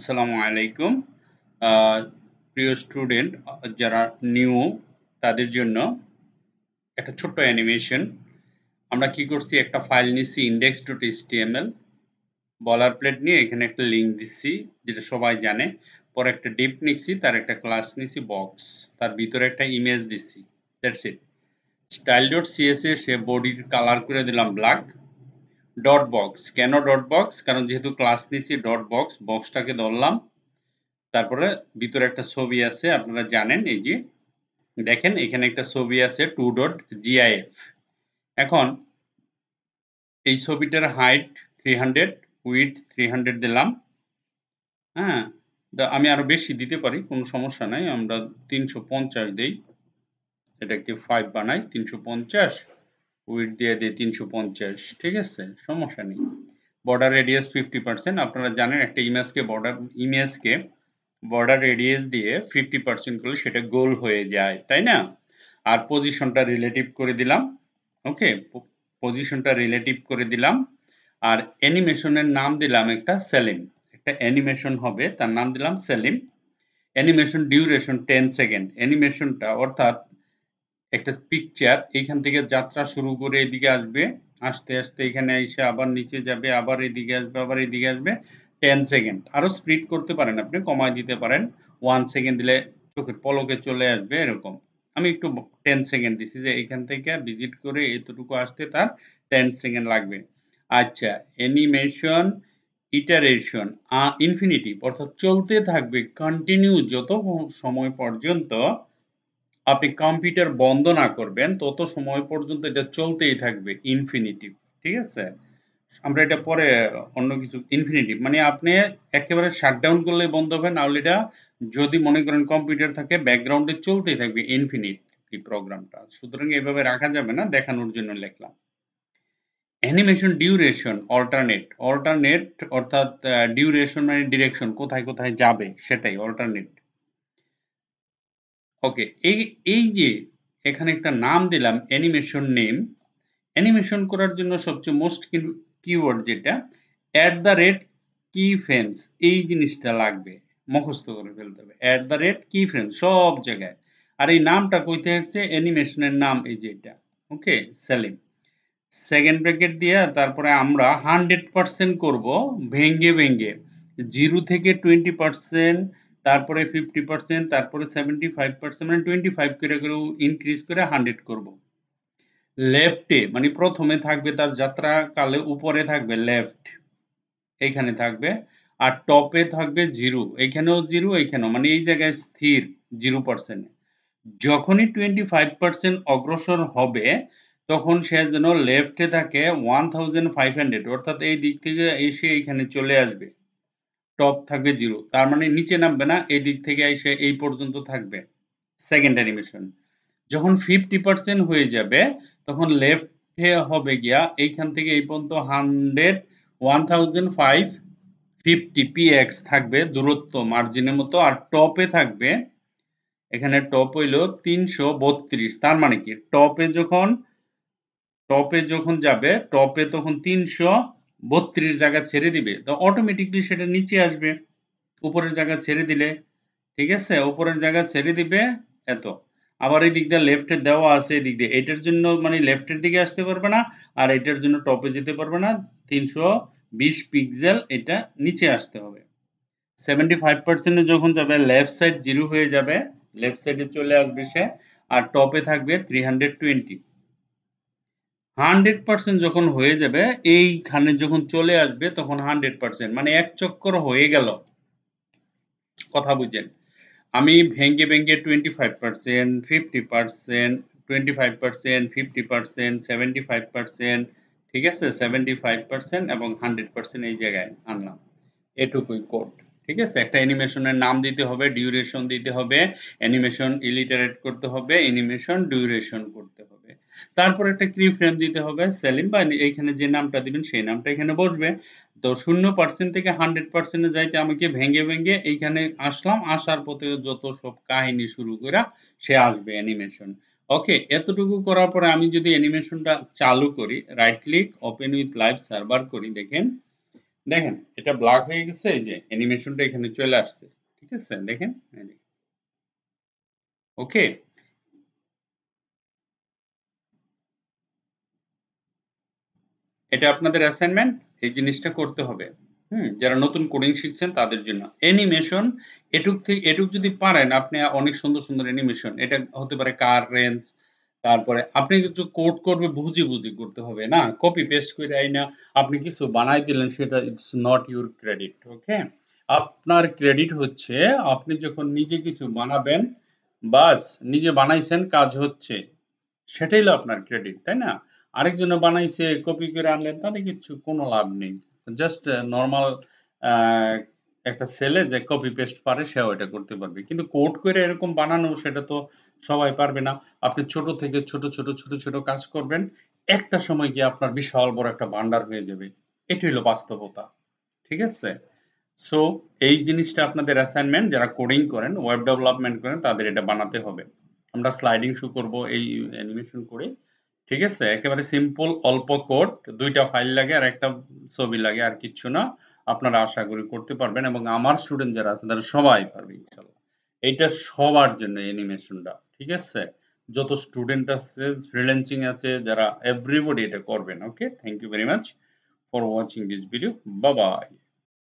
আসসালামু আলাইকুম। আহ, প্রিয় স্টুডেন্ট, যারা নিউ তাদের জন্য একটা ছোট্ট অ্যানিমেশন। আমরা কি করছি, একটা ফাইল নিচ্ছি index.html, বলার প্লেট নিয়ে এখানে একটা লিঙ্ক দিচ্ছি যেটা সবাই জানে। পরে একটা ডিপ নিচ্ছি, তার একটা ক্লাস নিচ্ছি বক্স, তার ভিতরে একটা ইমেজ দিচ্ছি। That's it. style.css সে বডির কালার করে দিলাম ব্ল্যাক। ডট বক্স, কেন ডট বক্স? কারণ যেহেতু ক্লাস নিচ্ছি ডট বক্স, বক্সটাকে ধরলাম। তারপরে ভিতরে একটা ছবি আছে, আপনারা জানেন, এই যে দেখেন এখানে একটা ছবি আছে 2.gif। এখন এই ছবিটার হাইট 300, উইডথ 300 দিলাম। হ্যাঁ, আমি আরো বেশি দিতে পারি, কোনো সমস্যা নাই। আমরা 350 দেই, এটাকে 5 বানাই। 350, উইডথ দিয়ে দিই 350। ঠিক আছে, সমস্যা নেই। Border radius 50%। আপনারা জানেন একটা ইমেজকে বর্ডার রেডিয়াস দিয়ে 50% করলে সেটা গোল হয়ে যায়, তাই না? আর পজিশনটা রিলেটিভ করে দিলাম। ওকে, পজিশনটা রিলেটিভ করে দিলাম। আর অ্যানিমেশনের নাম দিলাম একটা সেলিম। একটা অ্যানিমেশন হবে, তার নাম দিলাম সেলিম। Animation duration 10 second. অ্যানিমেশনটা অর্থাৎ একটা পিকচার এখান থেকে যাত্রা শুরু করে এদিকে আসবে, আস্তে আস্তে এখানে এসে আবার নিচে যাবে, আবার এদিকে আসবে, আবার এদিকে আসবে। 10 সেকেন্ড। আরো স্প্লিট করতে পারেন, আপনি কমায় দিতে পারেন। 1 সেকেন্ড দিলে চোখের পলকে চলে আসবে এরকম। আমি একটু 10 সেকেন্ড দিছি, যে এখান থেকে ভিজিট করে এতটুকু আসতে তার 10 সেকেন্ড লাগবে। আচ্ছা, অ্যানিমেশন ইটারেশন ইনফিনিটিভ, অর্থাৎ চলতে থাকবে কন্টিনিউ যত সময় পর্যন্ত আপনি কম্পিউটার বন্ধ না করবেন তত সময় পর্যন্ত এটা চলতেই থাকবে, ইনফিনিটিভ। ঠিক আছে, আমরা এটা পরে অন্য কিছু। ইনফিনিটিভ মানে আপনি একেবারে শাটডাউন করলে বন্ধ হবে, না হলে এটা যদি মনে করেন কম্পিউটার থাকে ব্যাকগ্রাউন্ডে চলতেই থাকবে ইনফিনিটলি প্রোগ্রামটা। সুতরাং এভাবে রাখা যাবে না, দেখানোর জন্য লিখলাম। Animation duration alternate. অল্টারনেট অর্থাৎ ডিউরেশন মানে ডিরেকশন, কোথায় কোথায় যাবে সেটাই অল্টারনেট। ওকে, এই এই যে এখানে একটা নাম দিলাম অ্যানিমেশন নেম। অ্যানিমেশন করার জন্য সবচেয়ে মোস্ট কিওয়ার্ড যেটা @কি ফ্রেমস, এই জিনিসটা লাগবে, মুখস্থ করে ফেলতে হবে। কি ফ্রেমস সব জায়গায়। আর এই নামটা কইতে আসছে, অ্যানিমেশনের নাম এই যে এটা। ওকে, সেলিম। সেকেন্ড ব্র্যাকেট দিয়ে তারপরে আমরা 100% করব, ভেঙ্গে ভেঙ্গে। 0 থেকে 20%, তারপরে 50%, তারপরে 75%, মানে 25 করে করে ইনক্রিজ করে 100 করব। লেফটে মানে প্রথমে থাকবে তার যাত্রা কালে উপরে থাকবে লেফট, এইখানে থাকবে। আর টপে থাকবে 0, এইখানেও 0, এইখানেও, মানে এই জায়গায় স্থির 0%। যখনই 25% অগ্রসর হবে তখন সে যেন লেফটে থাকে 1500, অর্থাৎ এই দিক থেকে এসে এইখানে চলে আসবে। টপ থাকবে 0, তার মানে নিচে নামবে না, এই দিক থেকে এসে এই পর্যন্ত থাকবে। সেকেন্ড অ্যানিমেশন যখন 50% হয়ে যাবে তখন লেফটে হবে গিয়া এইখান থেকে এই পর্যন্ত 1550 px থাকবে দূরত্ব মার্জিনের মতো। আর টপে থাকবে, এখানে টপ হইল 332। তার মানে কি, টপে যখন যাবে টপে তখন 332 জায়গা ছেড়ে দিবে, তো অটোমেটিকলি সেটা নিচে আসবে উপরের জায়গা ছেড়ে দিলে। ঠিক আছে, উপরের জায়গা ছেড়ে দিবে এত। আবার এই দিক দিয়ে লেফটে দেওয়া আছে, এই দিক দিয়ে, এটার জন্য মানে লেফটের দিকে আসতে পারবে না, আর এটার জন্য টপে যেতে পারবে না। 320 পিক্সেল এটা নিচে আসতে হবে। 75% এ যখন যাবে লেফট সাইড 0 হয়ে যাবে, লেফট সাইডে চলে আসবে সে। আর টপে থাকবে 320। 100% যখন হয়ে যাবে, এইখানে যখন চলে আসবে তখন 100%, মানে এক চক্কর হয়ে গেল। কথা বুঝেন, আমি ভেঙ্গে ভেঙ্গে 25%, 50%, 25%, 50%, 75%, ঠিক আছে, 75% এবং 100% এই জায়গায় আনলাম। এটুকুই কোড। ঠিক আছে, একটা অ্যানিমেশনের নাম দিতে হবে, ডিউরেশন দিতে হবে, অ্যানিমেশন ইলিটারেট করতে হবে, অ্যানিমেশন ডিউরেশন করতে হবে। তারপর একটা কি ফ্রেম দিতে হবে, সেলিম, বা এইখানে যে নামটা দিবেন সেই নামটা এখানে বসবে। তো 0% থেকে 100% এ যাইতে আমাকে ভেঙ্গে ভেঙ্গে এইখানে আসলাম, আসার পথে যত সব কাহিনী শুরু করে সে আসবে অ্যানিমেশন। ওকে, এতটুকু করার পরে আমি যদি অ্যানিমেশনটা চালু করি, right click, open with live server করি, দেখেন দেখেন এটা ব্ল্যাক হয়ে গেছে, এই যে অ্যানিমেশনটা এখানে চলে আসছে, ঠিক আছে দেখেন। ওকে, এটা আপনাদের অ্যাসাইনমেন্ট, এই জিনিসটা করতে হবে। যারা নতুন কোডিং শিখছেন তাদের জন্য অ্যানিমেশন এটুক থেকে এটুক যদি পারেন আপনি, অনেক সুন্দর সুন্দর অ্যানিমেশন, এটা হতে পারে কার রেঞ্জ, তারপরে আপনি কিছু কোড করবে বুঝি বুঝি করতে হবে না, কপি পেস্ট করে না আপনি কিছু বানাই দিলেন, সেটা ইটস নট ইউর ক্রেডিট। ওকে, আপনার ক্রেডিট হচ্ছে আপনি যখন নিজে কিছু বানাবেন, বাস নিজে বানাইছেন, কাজ হচ্ছে, সেটাই হলো আপনার ক্রেডিট, তাই না? আরেকজনে বানাইছে, কপি করে আনলেন, তাতে কিছু কোনো লাভ নেই। জাস্ট নরমাল একটা ছেলে যে কপি পেস্ট পারে সেও এটা করতে পারবে, কিন্তু কোড করে এরকম বানানো সেটা তো সবাই পারবে না। আপনি ছোট থেকে ছোট ছোট ছোট ছোট কাজ করবেন, একটা সময় গিয়ে আপনার বিশাল বড় একটা ভান্ডার হয়ে যাবে। এটি হলো বাস্তবতা, ঠিক আছে? সো এই জিনিসটা আপনাদের অ্যাসাইনমেন্ট, যারা কোডিং করেন, ওয়েব ডেভেলপমেন্ট করেন, তাদের এটা বানাতে হবে। আমরা স্লাইডিং শো করব এই অ্যানিমেশন করে, ঠিক আছে? একেবারে সিম্পল, অল্প কোড, ২টা ফাইল লাগে আর একটা ছবি লাগে, আর কিচ্ছু না। আপনারা আশা করি করতে পারবেন, এবং আমার স্টুডেন্ট যারা আছে তারা সবাই পারবে ইনশাআল্লাহ। এইটা সবার জন্য অ্যানিমেশনটা, ঠিক আছে? যত স্টুডেন্ট আছে, ফ্রিল্যান্সিং আছে যারা, এভরিবডি এটা করবেন। Okay, thank you very much for watching this video. Bye by.